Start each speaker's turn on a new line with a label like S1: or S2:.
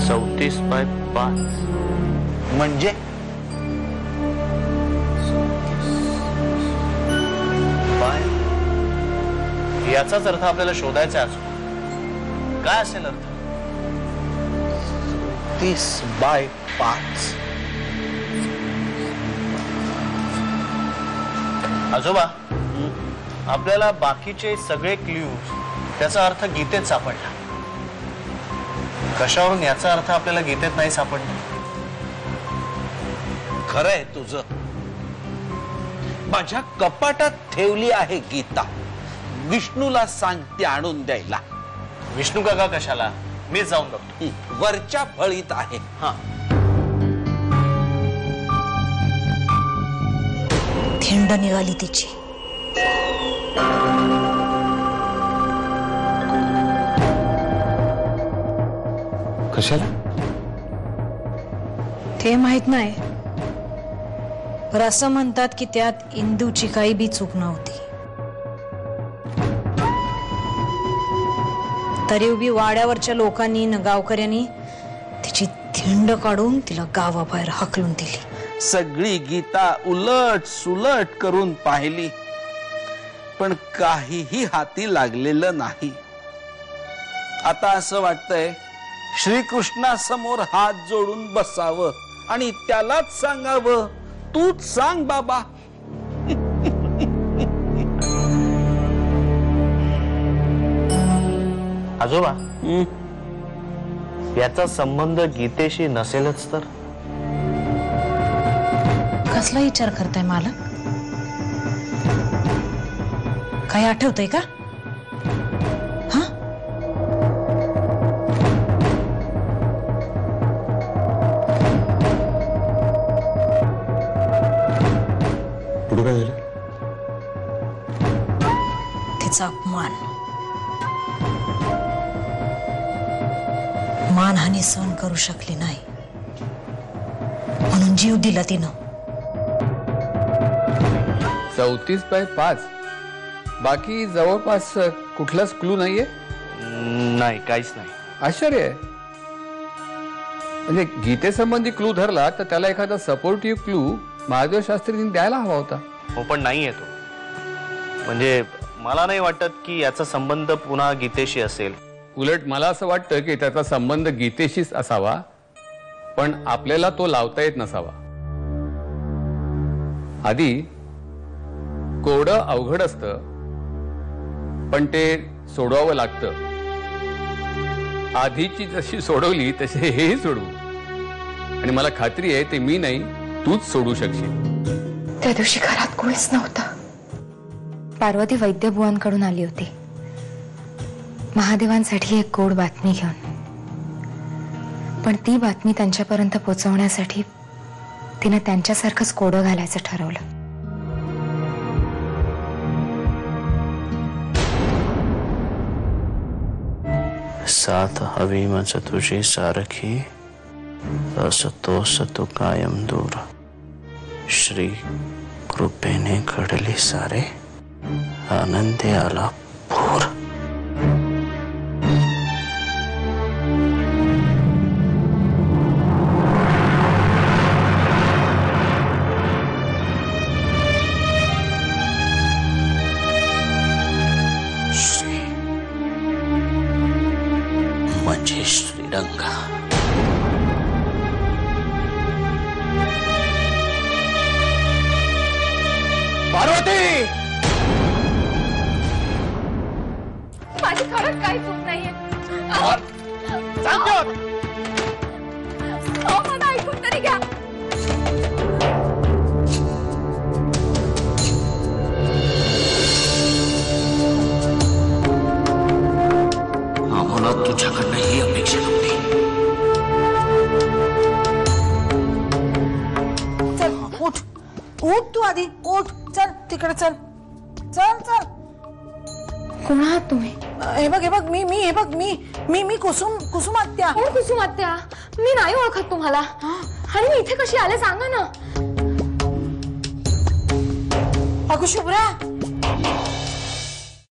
S1: 34/5
S2: म्हणजे
S1: याचाच अर्थ आपल्याला शोधायचा असतो. काय असेल अर्थ?
S2: 30/5.
S1: आजोबा, आपल्याला बाकीचे सगळे क्ल्यूज त्याचा अर्थ गीतेत सापडला. कशावरून याचा अर्थ आपल्याला गीतेत नाही सापडला?
S2: खरंय तुझं. माझ्या कपाटात ठेवली आहे गीता. विष्णूला सांग ती आणून द्यायला.
S1: विष्णू काका कशाला? मी जाऊन बघतो.
S2: वरच्या फळीत आहे.
S1: हा.
S3: थेंड निघाली तिची.
S2: कशाला?
S3: ते माहित नाही, पण असं म्हणतात की त्यात इंदूची काही बी चूक नव्हती. तरी उभी वाड्यावरच्या लोकांनी न गावकऱ्यांनी तिची थिंड काढून तिला गावाबाहेर हाकलून दिली.
S2: सगळी गीता उलट सुलट करून पाहिली, पण काहीही हाती लागलेलं नाही. आता असं वाटतंय श्रीकृष्णासमोर हात जोडून बसावं आणि त्यालाच सांगावं, तूच सांग बाबा.
S1: आजोबा, याचा संबंध गीतेशी नसेलच तर?
S3: कसला विचार करताय मला? काही आठवतंय का? हा?
S4: पुढे काय झालं?
S3: तिचा अपमान, मानहानी सहन करू शकली नाही म्हणून जीव दिला तिनं.
S5: 34/5. बाकी जवळपास कुठलाच क्लू नाहीये?
S1: नाही, काहीच नाही.
S5: आश्चर्य आहे. म्हणजे गीतेसंबंधी क्लू धरला तर त्याला एखादा सपोर्टिव्ह क्लू महादेव शास्त्रींनी द्यायला हवा होता.
S1: हो, पण नाही येतो. म्हणजे मला नाही वाटत की याचा संबंध पुन्हा गीतेशी असेल.
S5: उलट मला असं वाटतं की त्याचा संबंध गीतेशीच असावा, पण आपल्याला तो लावता येत नसावा. आधी कोडं अवघड असतं, पण ते सोडवावं लागतं. आधीची जशी सोडवली तशी हेही सोडवू, आणि मला खात्री आहे ते मी नाही, तूच सोडू शकशील.
S6: त्या दिवशी घरात कोणीच नव्हतं. पार्वती वैद्यबुवांकडून आली होती महादेवांसाठी एक गोड बातमी घेऊन. पण ती बातमी त्यांच्यापर्यंत पोहोचवण्यासाठी तिने त्यांच्यासारखंच कोडं घालायचं ठरवलं.
S1: साथ हवी मज तुझी सारखी, असतो सतो कायम दूर. श्री कृपेने घडले सारे, आनंदे आला पूर. म्हणजे श्रीरंगा.
S2: पार्वती,
S6: माझी खरंच काही चूक नाहीये. मला ऐकून तरी घ्या.
S1: आम्हाला तुझ्याकडनं ही अपेक्षा नव्हती.
S3: चल उठ, उठ तू आधी उठ. चल तिकडे चल, चल चल.
S6: कोण आहात तुम्ही?
S3: हे बघ, हे बघ, मी हे बघ, मी कुसुम आत्या.
S6: कोण कुसुम आत्या? मी नाही ओळखत तुम्हाला. आणि मी इथे कशी आले सांगा ना.
S3: अगं शुभ्रा,